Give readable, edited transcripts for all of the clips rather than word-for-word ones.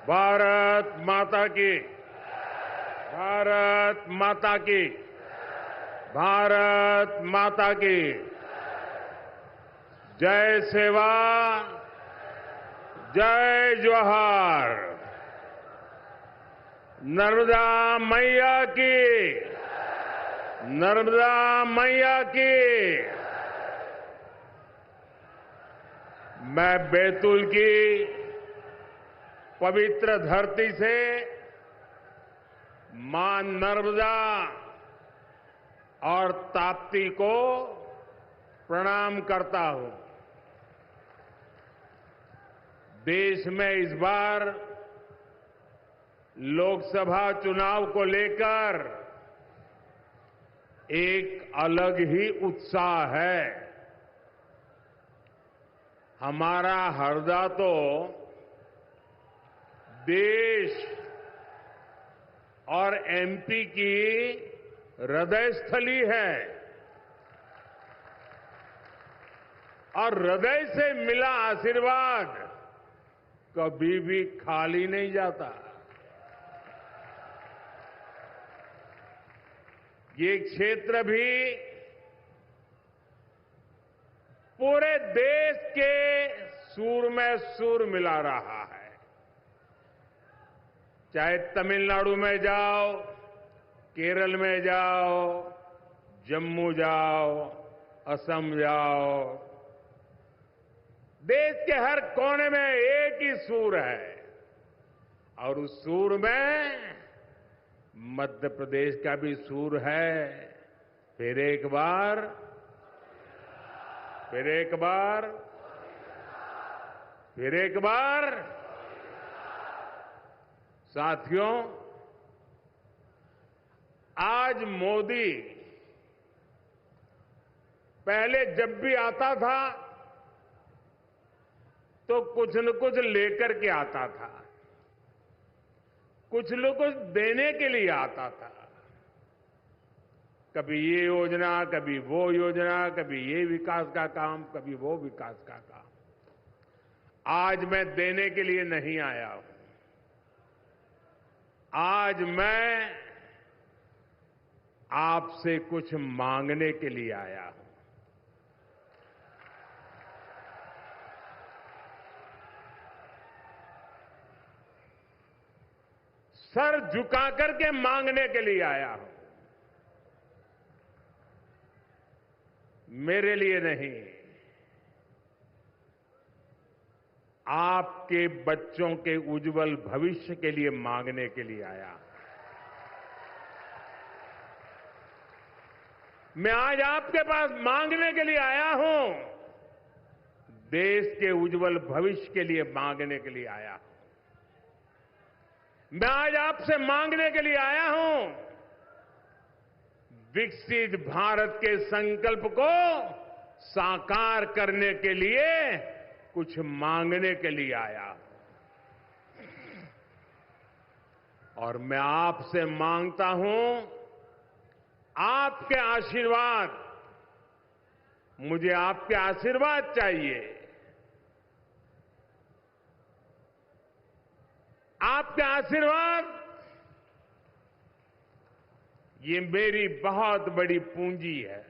भारत माता की। भारत माता की। भारत माता की। जय सेवा, जय जोहार। नर्मदा मैया की। नर्मदा मैया की। मैं बैतूल की पवित्र धरती से मां नर्मदा और ताप्ती को प्रणाम करता हूं। देश में इस बार लोकसभा चुनाव को लेकर एक अलग ही उत्साह है। हमारा हरदा तो देश और एमपी की हृदय स्थली है और हृदय से मिला आशीर्वाद कभी भी खाली नहीं जाता। ये क्षेत्र भी पूरे देश के सुर में सुर मिला रहा है। चाहे तमिलनाडु में जाओ, केरल में जाओ, जम्मू जाओ, असम जाओ, देश के हर कोने में एक ही सुर है और उस सुर में मध्य प्रदेश का भी सुर है। फिर एक बार, फिर एक बार, फिर एक बार। साथियों, आज मोदी पहले जब भी आता था तो कुछ न कुछ लेकर के आता था, कुछ न कुछ देने के लिए आता था। कभी ये योजना, कभी वो योजना, कभी ये विकास का काम, कभी वो विकास का काम। आज मैं देने के लिए नहीं आया हूं। आज मैं आपसे कुछ मांगने के लिए आया हूं। सर झुका करके मांगने के लिए आया हूं। मेरे लिए नहीं, आपके बच्चों के उज्जवल भविष्य के लिए मांगने के लिए आया हूं। मैं आज आपके पास मांगने के लिए आया हूं। देश के उज्जवल भविष्य के लिए मांगने के लिए आया हूं। मैं आज आपसे मांगने के लिए आया हूं विकसित भारत के संकल्प को साकार करने के लिए कुछ मांगने के लिए आया हूं। और मैं आपसे मांगता हूं आपके आशीर्वाद। मुझे आपके आशीर्वाद चाहिए। आपके आशीर्वाद ये मेरी बहुत बड़ी पूंजी है।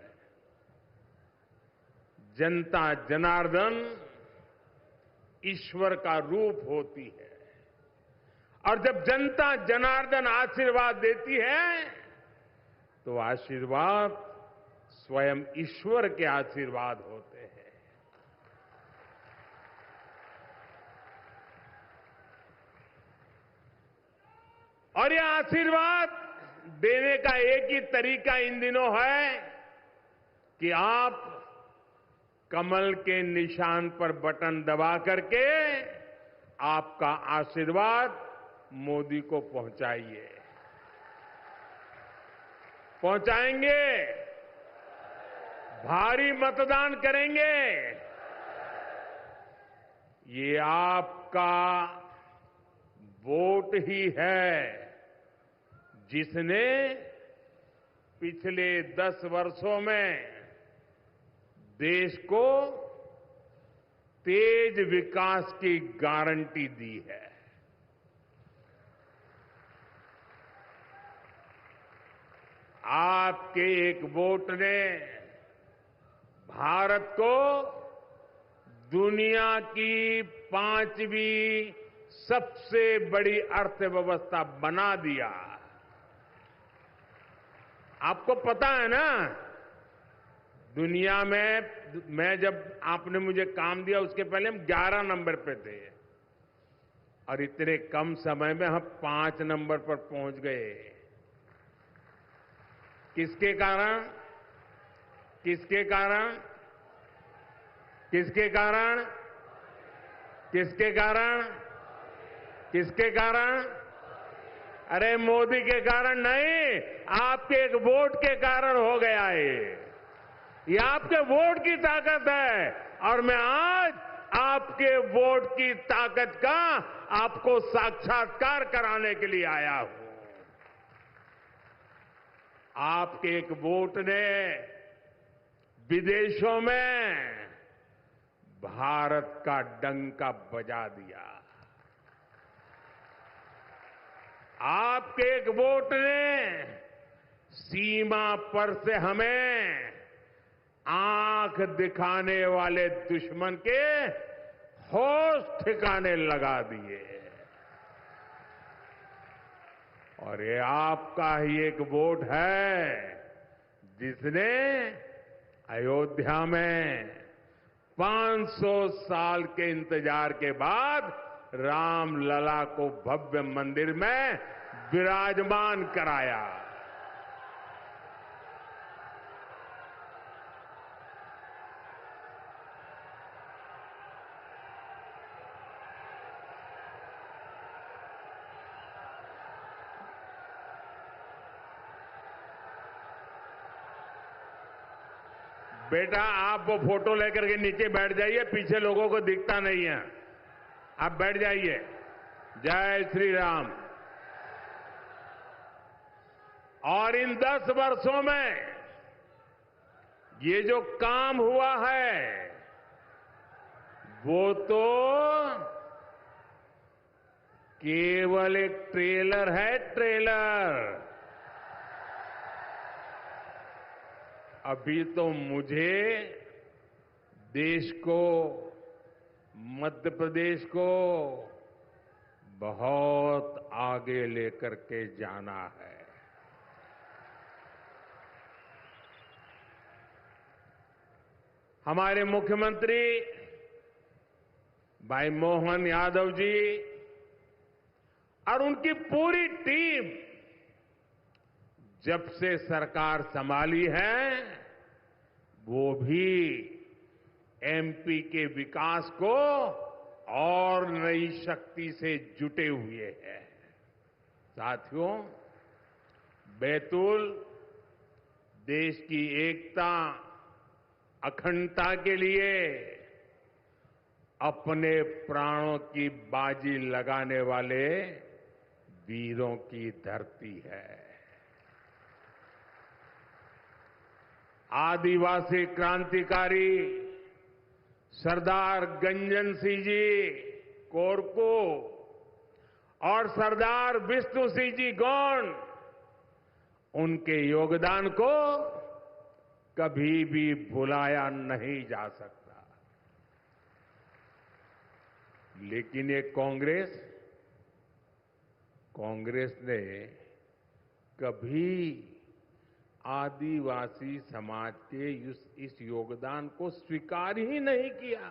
जनता जनार्दन ईश्वर का रूप होती है और जब जनता जनार्दन आशीर्वाद देती है तो आशीर्वाद स्वयं ईश्वर के आशीर्वाद होते हैं। और यह आशीर्वाद देने का एक ही तरीका इन दिनों है कि आप कमल के निशान पर बटन दबा करके आपका आशीर्वाद मोदी को पहुंचाइए। पहुंचाएंगे, भारी मतदान करेंगे। ये आपका वोट ही है जिसने पिछले 10 वर्षों में देश को तेज विकास की गारंटी दी है। आपके एक वोट ने भारत को दुनिया की 5वीं सबसे बड़ी अर्थव्यवस्था बना दिया। आपको पता है ना, दुनिया में मैं जब आपने मुझे काम दिया उसके पहले हम 11 नंबर पे थे और इतने कम समय में हम 5 नंबर पर पहुंच गए। किसके कारण? किसके कारण? किसके कारण? किसके कारण? किसके कारण? अरे मोदी के कारण नहीं, आपके एक वोट के कारण हो गया ये आपके वोट की ताकत है और मैं आज आपके वोट की ताकत का आपको साक्षात्कार कराने के लिए आया हूं। आपके एक वोट ने विदेशों में भारत का डंका बजा दिया। आपके एक वोट ने सीमा पर से हमें आंख दिखाने वाले दुश्मन के होश ठिकाने लगा दिए। और ये आपका ही एक वोट है जिसने अयोध्या में 500 साल के इंतजार के बाद रामलला को भव्य मंदिर में विराजमान कराया। बेटा आप वो फोटो लेकर के नीचे बैठ जाइए, पीछे लोगों को दिखता नहीं है, आप बैठ जाइए। जय श्री राम। और इन 10 वर्षों में ये जो काम हुआ है वो तो केवल एक ट्रेलर है, ट्रेलर। अभी तो मुझे देश को, मध्य प्रदेश को बहुत आगे लेकर के जाना है। हमारे मुख्यमंत्री भाई मोहन यादव जी और उनकी पूरी टीम जब से सरकार संभाली है वो भी एमपी के विकास को और नई शक्ति से जुटे हुए हैं। साथियों, बैतूल देश की एकता, अखंडता के लिए अपने प्राणों की बाजी लगाने वाले वीरों की धरती है। आदिवासी क्रांतिकारी सरदार गंजन सिंह जी कोरको और सरदार विष्णु सिंह जी गौंड, उनके योगदान को कभी भी भुलाया नहीं जा सकता। लेकिन ये कांग्रेस ने कभी आदिवासी समाज के इस योगदान को स्वीकार ही नहीं किया।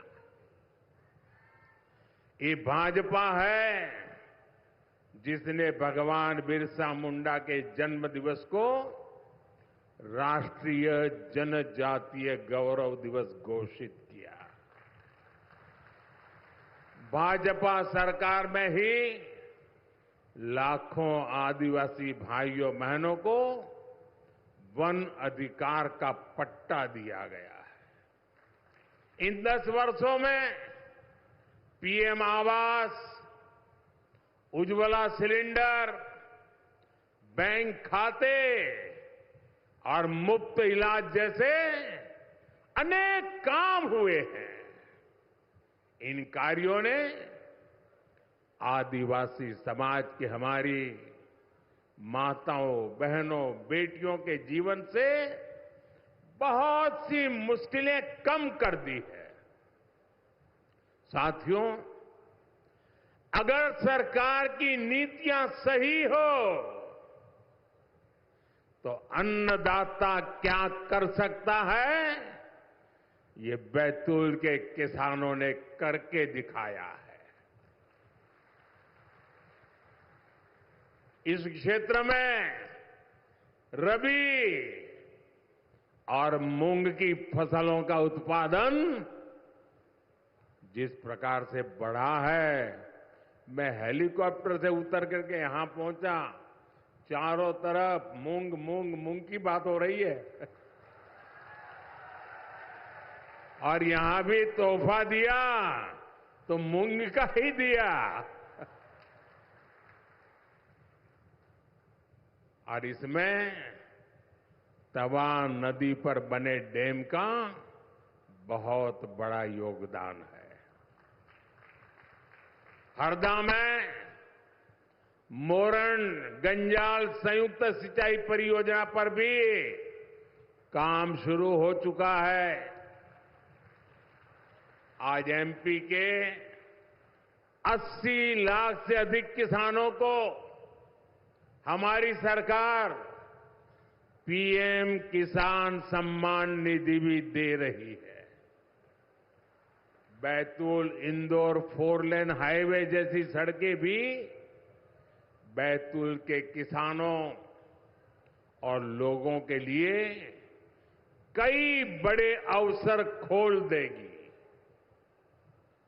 ये भाजपा है जिसने भगवान बिरसा मुंडा के जन्म दिवस को राष्ट्रीय जनजातीय गौरव दिवस घोषित किया। भाजपा सरकार में ही लाखों आदिवासी भाइयों बहनों को वन अधिकार का पट्टा दिया गया है। इन 10 वर्षों में पीएम आवास, उज्ज्वला सिलेंडर, बैंक खाते और मुफ्त इलाज जैसे अनेक काम हुए हैं। इन कार्यों ने आदिवासी समाज की हमारी माताओं, बहनों, बेटियों के जीवन से बहुत सी मुश्किलें कम कर दी है। साथियों, अगर सरकार की नीतियां सही हो तो अन्नदाता क्या कर सकता है, ये बैतूल के किसानों ने करके दिखाया है। इस क्षेत्र में रबी और मूंग की फसलों का उत्पादन जिस प्रकार से बढ़ा है, मैं हेलीकॉप्टर से उतर करके यहां पहुंचा, चारों तरफ मूंग मूंग मूंग की बात हो रही है। और यहां भी तोहफा दिया तो मूंग का ही दिया। और इसमें तवा नदी पर बने डैम का बहुत बड़ा योगदान है। हरदा में मोरन गंजाल संयुक्त सिंचाई परियोजना पर भी काम शुरू हो चुका है। आज एमपी के 80 लाख से अधिक किसानों को हमारी सरकार पीएम किसान सम्मान निधि भी दे रही है। बैतूल इंदौर 4 लेन हाईवे जैसी सड़कें भी बैतूल के किसानों और लोगों के लिए कई बड़े अवसर खोल देगी।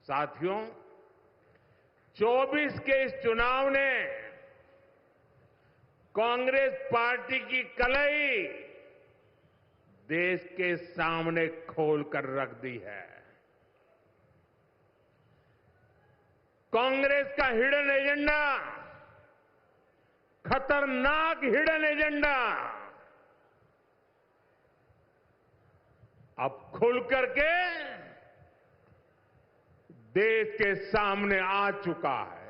साथियों, 24 के इस चुनाव ने कांग्रेस पार्टी की कलई देश के सामने खोलकर रख दी है। कांग्रेस का हिडन एजेंडा, खतरनाक हिडन एजेंडा अब खुल करके देश के सामने आ चुका है।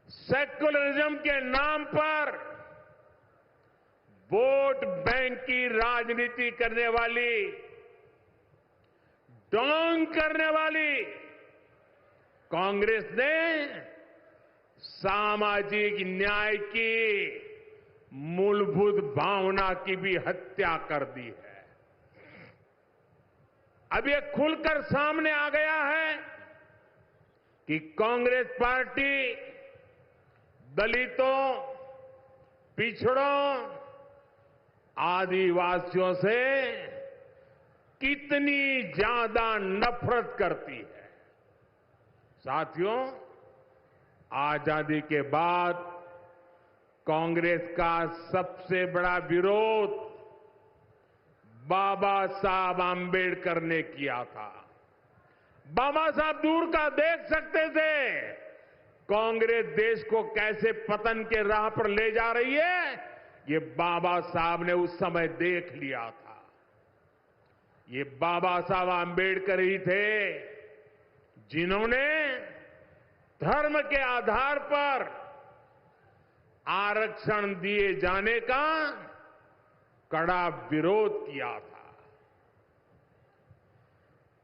सेक्युलरिज्म के नाम पर वोट बैंक की राजनीति करने वाली, ढोंग करने वाली कांग्रेस ने सामाजिक न्याय की मूलभूत भावना की भी हत्या कर दी है। अब ये खुलकर सामने आ गया है कि कांग्रेस पार्टी दलितों, पिछड़ों, आदिवासियों से कितनी ज्यादा नफरत करती है। साथियों, आजादी के बाद कांग्रेस का सबसे बड़ा विरोध बाबा साहब आंबेडकर ने किया था। बाबा साहब दूर का देख सकते थे कांग्रेस देश को कैसे पतन के राह पर ले जा रही है, ये बाबा साहब ने उस समय देख लिया था। ये बाबा साहब आंबेडकर ही थे जिन्होंने धर्म के आधार पर आरक्षण दिए जाने का कड़ा विरोध किया था।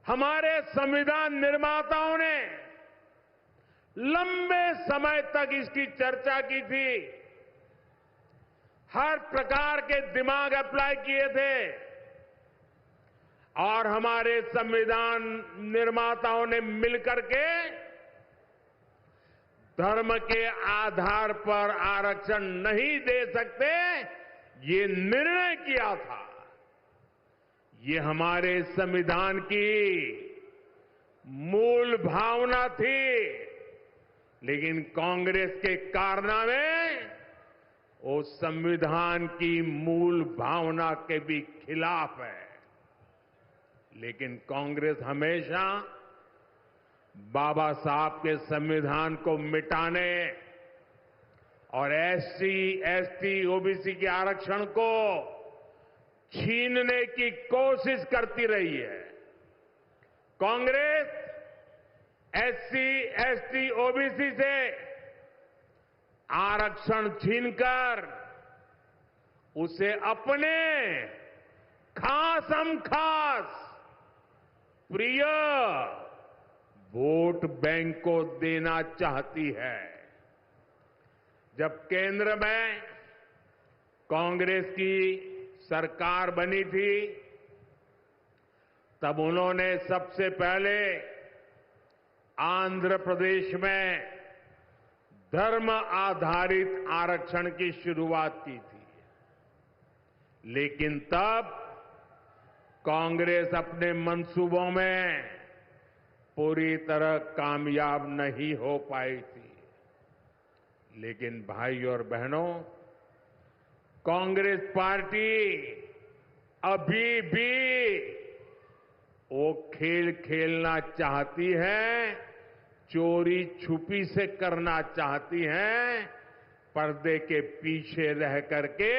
हमारे संविधान निर्माताओं ने लंबे समय तक इसकी चर्चा की थी, हर प्रकार के दिमाग अप्लाई किए थे और हमारे संविधान निर्माताओं ने मिलकर के धर्म के आधार पर आरक्षण नहीं दे सकते, ये निर्णय किया था। ये हमारे संविधान की मूल भावना थी, लेकिन कांग्रेस के कारनामे उस संविधान की मूल भावना के भी खिलाफ है। लेकिन कांग्रेस हमेशा बाबा साहब के संविधान को मिटाने और एससी, एसटी, ओबीसी के आरक्षण को छीनने की कोशिश करती रही है। कांग्रेस एससी, एसटी, ओबीसी से आरक्षण छीनकर उसे अपने खासम खास प्रिय वोट बैंक को देना चाहती है। जब केंद्र में कांग्रेस की सरकार बनी थी, तब उन्होंने सबसे पहले आंध्र प्रदेश में धर्म आधारित आरक्षण की शुरुआत की थी। लेकिन तब कांग्रेस अपने मंसूबों में पूरी तरह कामयाब नहीं हो पाई थी। लेकिन भाई और बहनों, कांग्रेस पार्टी अभी भी वो खेल खेलना चाहती है, चोरी छुपी से करना चाहती है, पर्दे के पीछे रह करके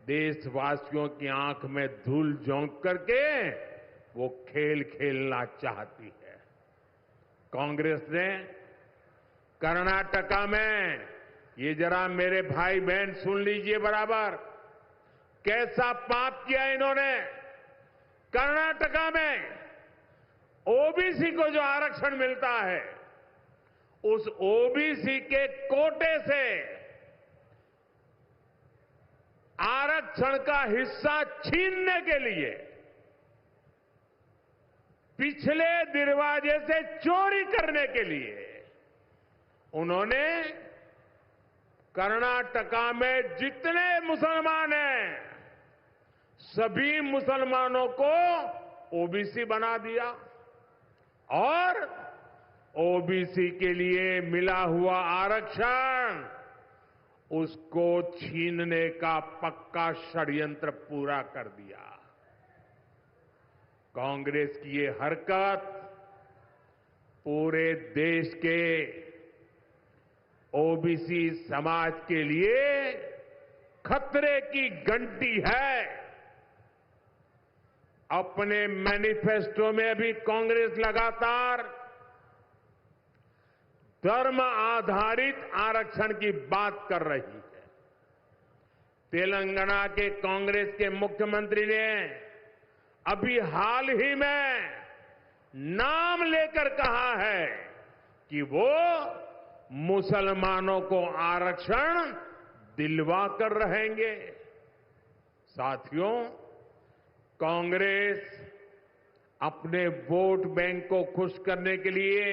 देशवासियों की आंख में धूल झोंक करके वो खेल खेलना चाहती है। कांग्रेस ने कर्नाटका में, ये जरा मेरे भाई बहन सुन लीजिए बराबर, कैसा पाप किया इन्होंने। कर्नाटका में ओबीसी को जो आरक्षण मिलता है, उस ओबीसी के कोटे से आरक्षण का हिस्सा छीनने के लिए पिछले दरवाजे से चोरी करने के लिए उन्होंने कर्नाटका में जितने मुसलमान हैं, सभी मुसलमानों को ओबीसी बना दिया और ओबीसी के लिए मिला हुआ आरक्षण उसको छीनने का पक्का षड्यंत्र पूरा कर दिया। कांग्रेस की ये हरकत पूरे देश के ओबीसी समाज के लिए खतरे की घंटी है। अपने मैनिफेस्टो में भी कांग्रेस लगातार धर्म आधारित आरक्षण की बात कर रही है। तेलंगाना के कांग्रेस के मुख्यमंत्री ने अभी हाल ही में नाम लेकर कहा है कि वो मुसलमानों को आरक्षण दिलवा कर रहेंगे। साथियों, कांग्रेस अपने वोट बैंक को खुश करने के लिए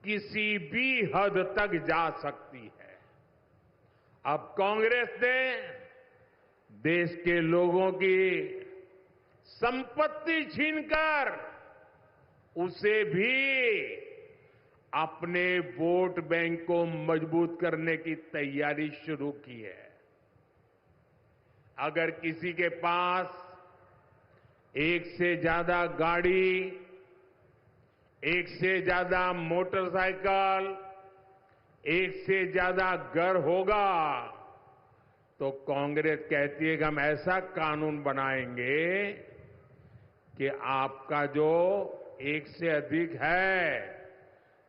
किसी भी हद तक जा सकती है। अब कांग्रेस ने देश के लोगों की संपत्ति छीनकर उसे भी अपने वोट बैंक को मजबूत करने की तैयारी शुरू की है। अगर किसी के पास एक से ज्यादा गाड़ी, एक से ज्यादा मोटरसाइकिल, एक से ज्यादा घर होगा, तो कांग्रेस कहती है कि हम ऐसा कानून बनाएंगे कि आपका जो एक से अधिक है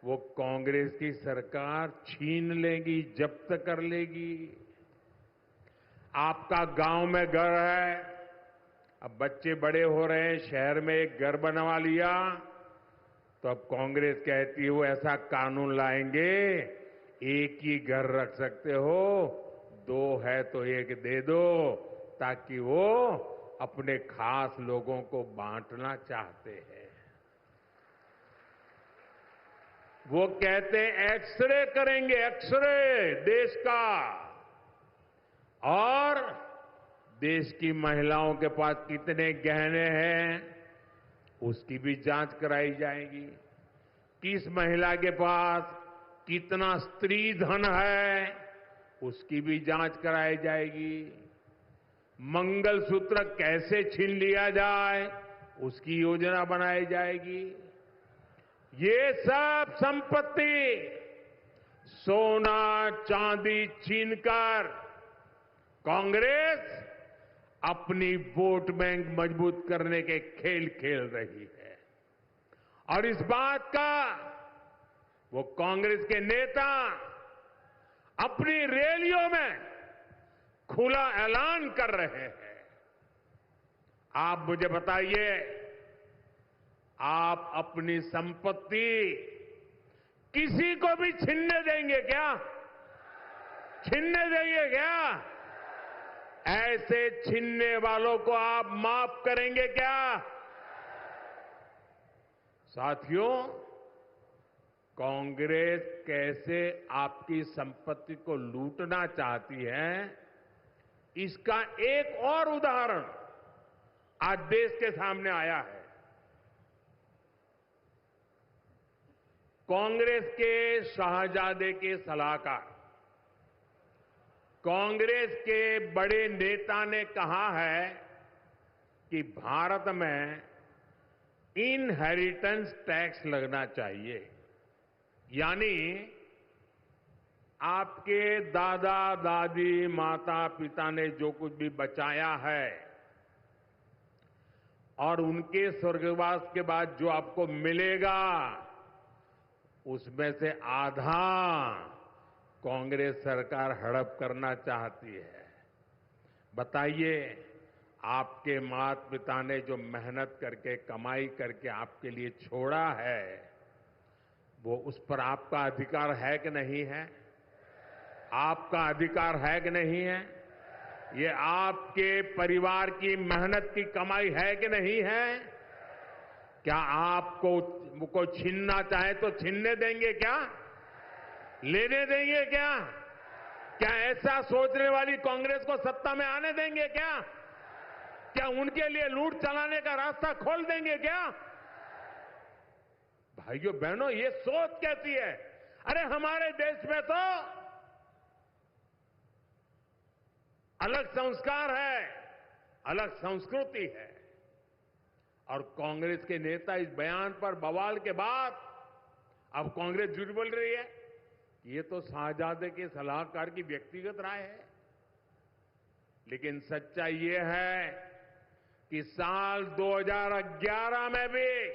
वो कांग्रेस की सरकार छीन लेगी, जब्त कर लेगी। आपका गांव में घर है, अब बच्चे बड़े हो रहे हैं, शहर में एक घर बनवा लिया, तो अब कांग्रेस कहती है वो ऐसा कानून लाएंगे, एक ही घर रख सकते हो, दो है तो एक दे दो, ताकि वो अपने खास लोगों को बांटना चाहते हैं। वो कहते हैं एक्सरे करेंगे, एक्सरे देश का, और देश की महिलाओं के पास कितने गहने हैं उसकी भी जांच कराई जाएगी। किस महिला के पास कितना स्त्री धन है उसकी भी जांच कराई जाएगी। मंगलसूत्र कैसे छीन लिया जाए उसकी योजना बनाई जाएगी। ये सब संपत्ति सोना चांदी छीनकर कांग्रेस अपनी वोट बैंक मजबूत करने के खेल खेल रही है। और इस बात का वो कांग्रेस के नेता अपनी रैलियों में खुला ऐलान कर रहे हैं। आप मुझे बताइए, आप अपनी संपत्ति किसी को भी छीनने देंगे क्या? छीनने देंगे क्या? ऐसे छीनने वालों को आप माफ करेंगे क्या? साथियों, कांग्रेस कैसे आपकी संपत्ति को लूटना चाहती है, इसका एक और उदाहरण आज देश के सामने आया है। कांग्रेस के शाहजादे के सलाहकार, कांग्रेस के बड़े नेता ने कहा है कि भारत में इनहेरिटेंस टैक्स लगना चाहिए, यानी आपके दादा दादी माता पिता ने जो कुछ भी बचाया है और उनके स्वर्गवास के बाद जो आपको मिलेगा, उसमें से आधा कांग्रेस सरकार हड़प करना चाहती है। बताइए, आपके माता पिता ने जो मेहनत करके कमाई करके आपके लिए छोड़ा है, वो उस पर आपका अधिकार है कि नहीं है? आपका अधिकार है कि नहीं है? ये आपके परिवार की मेहनत की कमाई है कि नहीं है? क्या आपको छीनना चाहे तो छीनने देंगे क्या? लेने देंगे क्या? क्या ऐसा सोचने वाली कांग्रेस को सत्ता में आने देंगे क्या? क्या उनके लिए लूट चलाने का रास्ता खोल देंगे क्या? भाइयों बहनों, ये सोच कैसी है? अरे हमारे देश में तो अलग संस्कार है, अलग संस्कृति है, और कांग्रेस के नेता इस बयान पर बवाल के बाद अब कांग्रेस झूठ बोल रही है। ये तो शाहजादे के सलाहकार की व्यक्तिगत राय है। लेकिन सच्चाई ये है कि साल 2011 में भी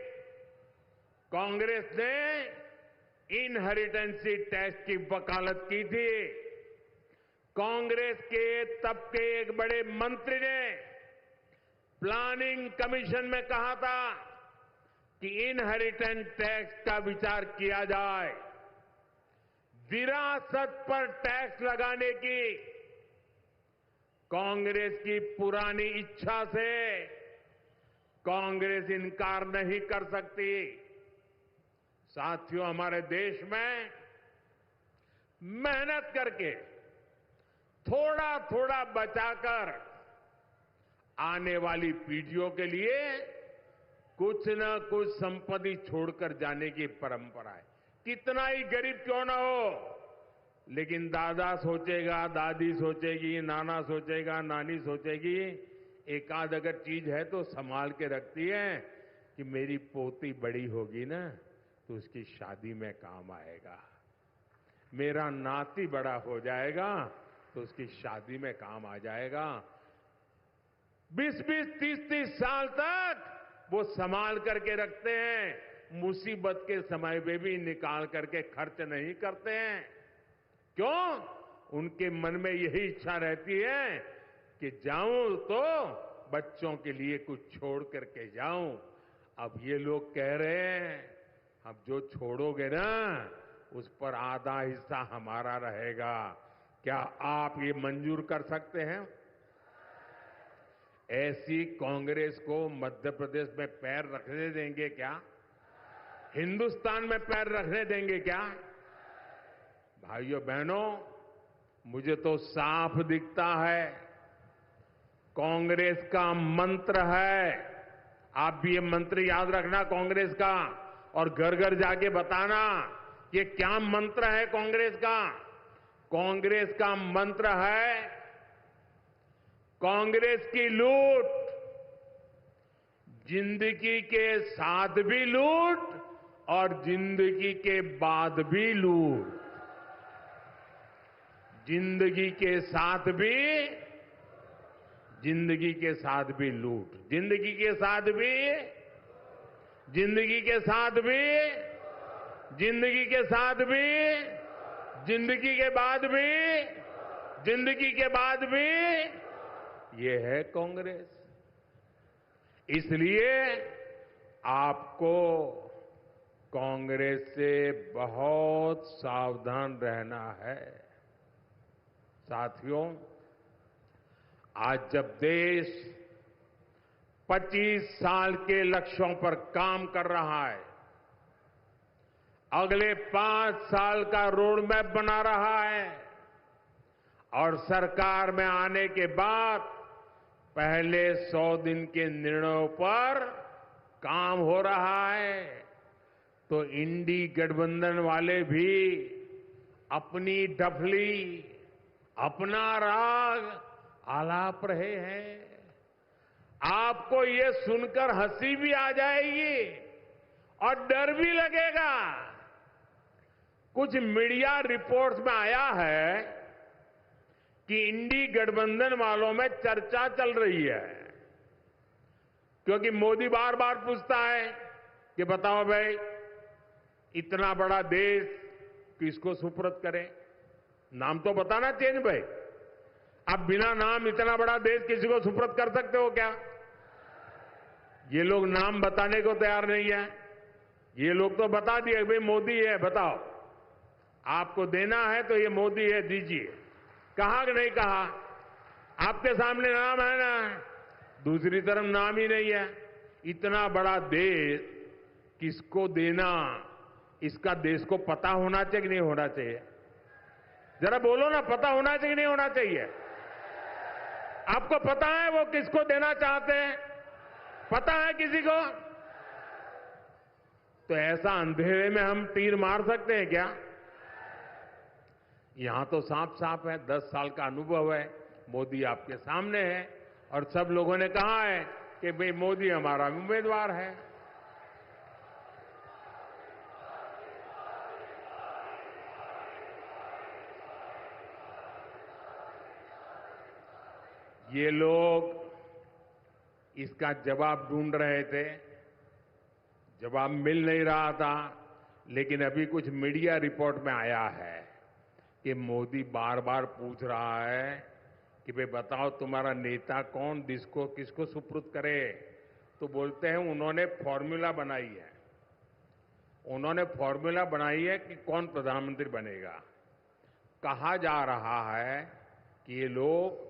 कांग्रेस ने इनहेरिटेंस टैक्स की वकालत की थी। कांग्रेस के तब के एक बड़े मंत्री ने प्लानिंग कमीशन में कहा था कि इनहेरिटेंस टैक्स का विचार किया जाए। विरासत पर टैक्स लगाने की कांग्रेस की पुरानी इच्छा से कांग्रेस इनकार नहीं कर सकती। साथियों, हमारे देश में मेहनत करके थोड़ा थोड़ा बचाकर आने वाली पीढ़ियों के लिए कुछ न कुछ संपत्ति छोड़कर जाने की परंपरा है। कितना ही गरीब क्यों ना हो, लेकिन दादा सोचेगा, दादी सोचेगी, नाना सोचेगा, नानी सोचेगी, एक आध अगर चीज है तो संभाल के रखती है कि मेरी पोती बड़ी होगी ना तो उसकी शादी में काम आएगा, मेरा नाती बड़ा हो जाएगा तो उसकी शादी में काम आ जाएगा। 20-20, 30-30 साल तक वो संभाल करके रखते हैं, मुसीबत के समय में भी निकाल करके खर्च नहीं करते हैं। क्यों? उनके मन में यही इच्छा रहती है कि जाऊं तो बच्चों के लिए कुछ छोड़ करके जाऊं। अब ये लोग कह रहे हैं, अब जो छोड़ोगे ना उस पर आधा हिस्सा हमारा रहेगा। क्या आप ये मंजूर कर सकते हैं? ऐसी कांग्रेस को मध्य प्रदेश में पैर रखने देंगे क्या? हिंदुस्तान में पैर रखने देंगे क्या? भाइयों बहनों, मुझे तो साफ दिखता है, कांग्रेस का मंत्र है, आप भी ये मंत्र याद रखना कांग्रेस का, और घर घर जाके बताना ये क्या मंत्र है कांग्रेस का। कांग्रेस का मंत्र है, कांग्रेस की लूट जिंदगी के साथ भी लूट और जिंदगी के बाद भी लूट। जिंदगी के साथ भी लूट, जिंदगी के साथ भी, जिंदगी के साथ भी, जिंदगी के साथ भी, जिंदगी के बाद भी, जिंदगी के बाद भी ये है कांग्रेस। इसलिए आपको कांग्रेस से बहुत सावधान रहना है। साथियों, आज जब देश 25 साल के लक्ष्यों पर काम कर रहा है, अगले 5 साल का रोड मैप बना रहा है और सरकार में आने के बाद पहले 100 दिन के निर्णयों पर काम हो रहा है, तो इंडी गठबंधन वाले भी अपनी डफली, अपना राग आलाप रहे हैं। आपको ये सुनकर हंसी भी आ जाएगी और डर भी लगेगा। कुछ मीडिया रिपोर्ट्स में आया है कि इंडी गठबंधन वालों में चर्चा चल रही है, क्योंकि मोदी बार बार पूछता है कि बताओ भाई, इतना बड़ा देश किसको सुपुर्द करें? नाम तो बताना चाहिए भाई। आप बिना नाम इतना बड़ा देश किसी को सुपुर्द कर सकते हो क्या? ये लोग नाम बताने को तैयार नहीं है। ये लोग तो बता दिए भाई मोदी है, बताओ आपको देना है तो ये मोदी है, दीजिए। कहा कि नहीं कहा? आपके सामने नाम है ना, दूसरी तरफ नाम ही नहीं है। इतना बड़ा देश किसको देना, इसका देश को पता होना चाहिए कि नहीं होना चाहिए? जरा बोलो ना, पता होना चाहिए कि नहीं होना चाहिए? आपको पता है वो किसको देना चाहते हैं? पता है किसी को? तो ऐसा अंधेरे में हम तीर मार सकते हैं क्या? यहां तो साफ साफ है, 10 साल का अनुभव है, मोदी आपके सामने है और सब लोगों ने कहा है कि भाई मोदी हमारा उम्मीदवार है। ये लोग इसका जवाब ढूंढ रहे थे, जवाब मिल नहीं रहा था, लेकिन अभी कुछ मीडिया रिपोर्ट में आया है कि मोदी बार बार पूछ रहा है कि भाई बताओ तुम्हारा नेता कौन, किसको सुपुर्द करे? तो बोलते हैं उन्होंने फॉर्मूला बनाई है, उन्होंने फॉर्मूला बनाई है कि कौन प्रधानमंत्री बनेगा। कहा जा रहा है कि ये लोग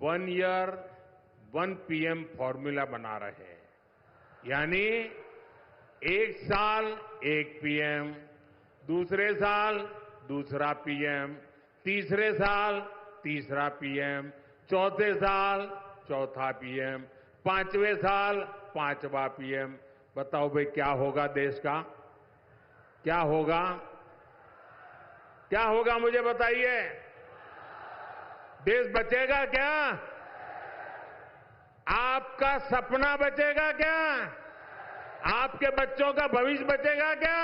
1 ईयर 1 PM फॉर्मूला बना रहे हैं, यानी 1 साल 1 PM, दूसरे साल दूसरा PM, तीसरे साल तीसरा PM, चौथे साल चौथा PM, 5वें साल 5वां PM। बताओ भाई क्या होगा देश का? क्या होगा? क्या होगा मुझे बताइए? देश बचेगा क्या? आपका सपना बचेगा क्या? आपके बच्चों का भविष्य बचेगा क्या?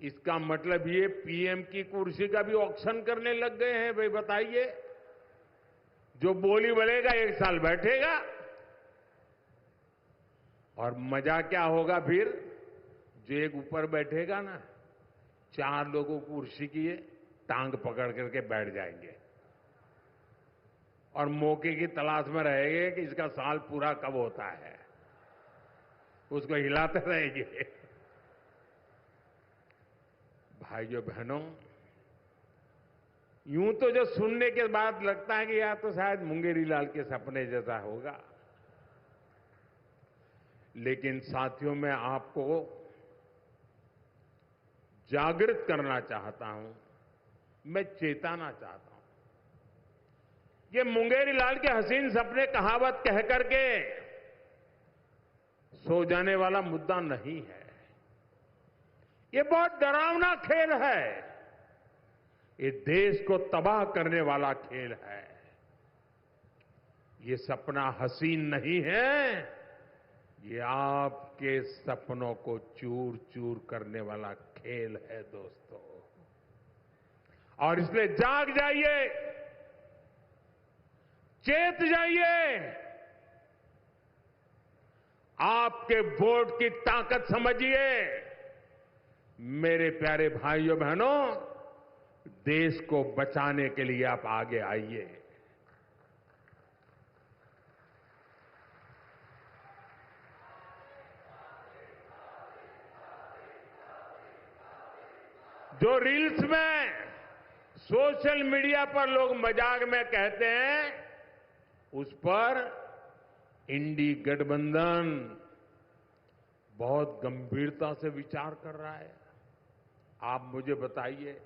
इसका मतलब ये PM की कुर्सी का भी ऑक्शन करने लग गए हैं। भाई बताइए, जो बोली बोलेगा 1 साल बैठेगा। और मजा क्या होगा फिर? जो एक ऊपर बैठेगा ना, 4 लोगों को कुर्सी की टांग पकड़ करके बैठ जाएंगे और मौके की तलाश में रहेंगे कि इसका साल पूरा कब होता है, उसको हिलाते रहेंगे। भाइयों बहनों, यूं तो जो सुनने के बाद लगता है कि यार तो शायद मुंगेरी लाल के सपने जैसा होगा, लेकिन साथियों मैं आपको जागृत करना चाहता हूं, मैं चेताना चाहता हूं। ये मुंगेरी लाल के हसीन सपने कहावत कह करके सो जाने वाला मुद्दा नहीं है। ये बहुत डरावना खेल है, ये देश को तबाह करने वाला खेल है। ये सपना हसीन नहीं है, ये आपके सपनों को चूर चूर करने वाला खेल है दोस्तों। और इसलिए जाग जाइए, चेत जाइए, आपके वोट की ताकत समझिए। मेरे प्यारे भाइयों बहनों, देश को बचाने के लिए आप आगे आइए। जो रील्स में सोशल मीडिया पर लोग मजाक में कहते हैं, उस पर इंडी गठबंधन बहुत गंभीरता से विचार कर रहा है। आप मुझे बताइए,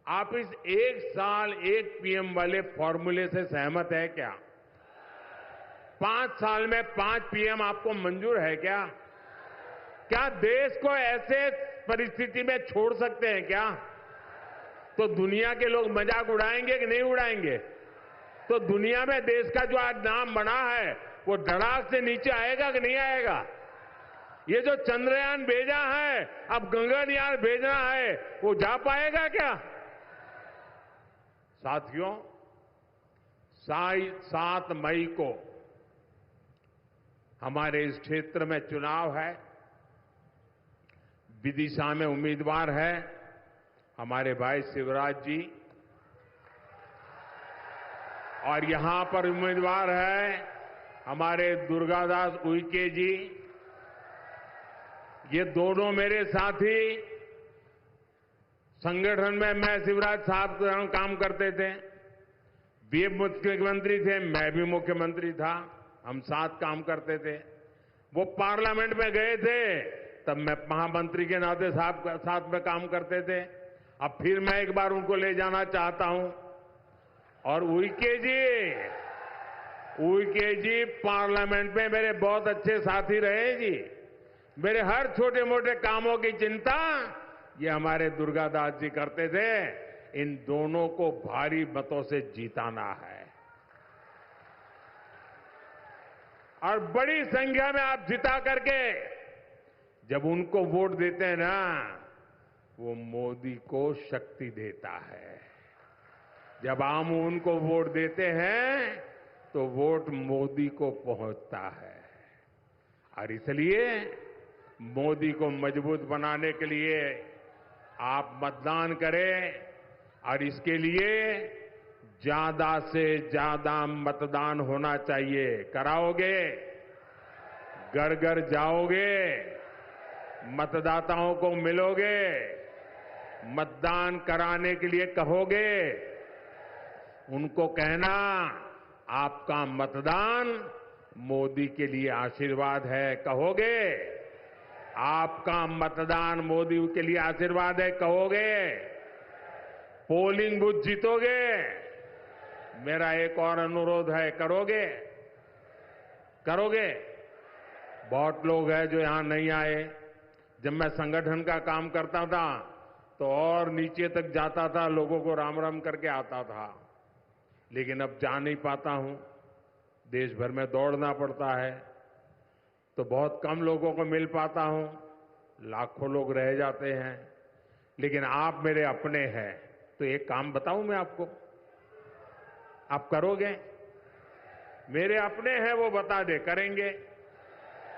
आप इस 1 साल 1 पीएम वाले फॉर्मूले से सहमत है क्या? 5 साल में 5 पीएम आपको मंजूर है क्या? क्या देश को ऐसे परिस्थिति में छोड़ सकते हैं क्या? तो दुनिया के लोग मजाक उड़ाएंगे कि नहीं उड़ाएंगे? तो दुनिया में देश का जो आज नाम बना है, वो धड़ाक से नीचे आएगा कि नहीं आएगा? ये जो चंद्रयान भेजा है, अब गगनयान भेजना है, वो जा पाएगा क्या? साथियों, 7 मई को हमारे इस क्षेत्र में चुनाव है। विदिशा में उम्मीदवार है हमारे भाई शिवराज जी, और यहां पर उम्मीदवार है हमारे दुर्गादास उइके जी। ये दोनों मेरे साथी संगठन में, मैं शिवराज साहब काम करते थे, वे मुख्यमंत्री थे, मैं भी मुख्यमंत्री था, हम साथ काम करते थे। वो पार्लियामेंट में गए थे, तब मैं महामंत्री के नाते साथ में काम करते थे। अब फिर मैं एक बार उनको ले जाना चाहता हूं। और उइके जी पार्लियामेंट में मेरे बहुत अच्छे साथी रहे जी। मेरे हर छोटे मोटे कामों की चिंता ये हमारे दुर्गादास जी करते थे। इन दोनों को भारी मतों से जीताना है, और बड़ी संख्या में आप जिता करके जब उनको वोट देते हैं ना, वो मोदी को शक्ति देता है। जब हम उनको वोट देते हैं तो वोट मोदी को पहुंचता है। और इसलिए मोदी को मजबूत बनाने के लिए आप मतदान करें, और इसके लिए ज्यादा से ज्यादा मतदान होना चाहिए। कराओगे? घर घर जाओगे? मतदाताओं को मिलोगे? मतदान कराने के लिए कहोगे? उनको कहना आपका मतदान मोदी के लिए आशीर्वाद है, कहोगे? आपका मतदान मोदी के लिए आशीर्वाद है, कहोगे? पोलिंग बूथ जीतोगे? मेरा एक और अनुरोध है, करोगे? करोगे? बहुत लोग हैं जो यहां नहीं आए। जब मैं संगठन का काम करता था तो और नीचे तक जाता था, लोगों को राम राम करके आता था, लेकिन अब जा नहीं पाता हूं। देश भर में दौड़ना पड़ता है, तो बहुत कम लोगों को मिल पाता हूं, लाखों लोग रह जाते हैं। लेकिन आप मेरे अपने हैं, तो एक काम बताऊं मैं आपको, आप करोगे? मेरे अपने हैं वो बता दे, करेंगे?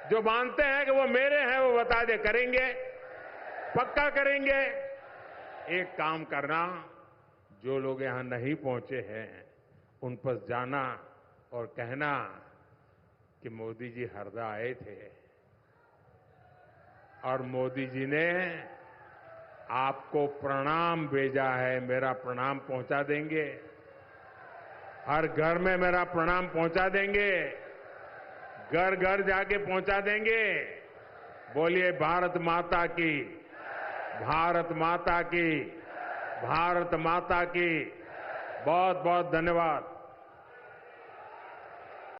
जो मानते हैं कि वो मेरे हैं वो बता दे, करेंगे? पक्का करेंगे? एक काम करना, जो लोग यहां नहीं पहुंचे हैं उन पर जाना और कहना कि मोदी जी हरदा आए थे और मोदी जी ने आपको प्रणाम भेजा है, मेरा प्रणाम पहुंचा देंगे। हर घर में मेरा प्रणाम पहुंचा देंगे, घर घर जाके पहुंचा देंगे। बोलिए भारत माता की, भारत माता की, भारत माता की। बहुत बहुत धन्यवाद।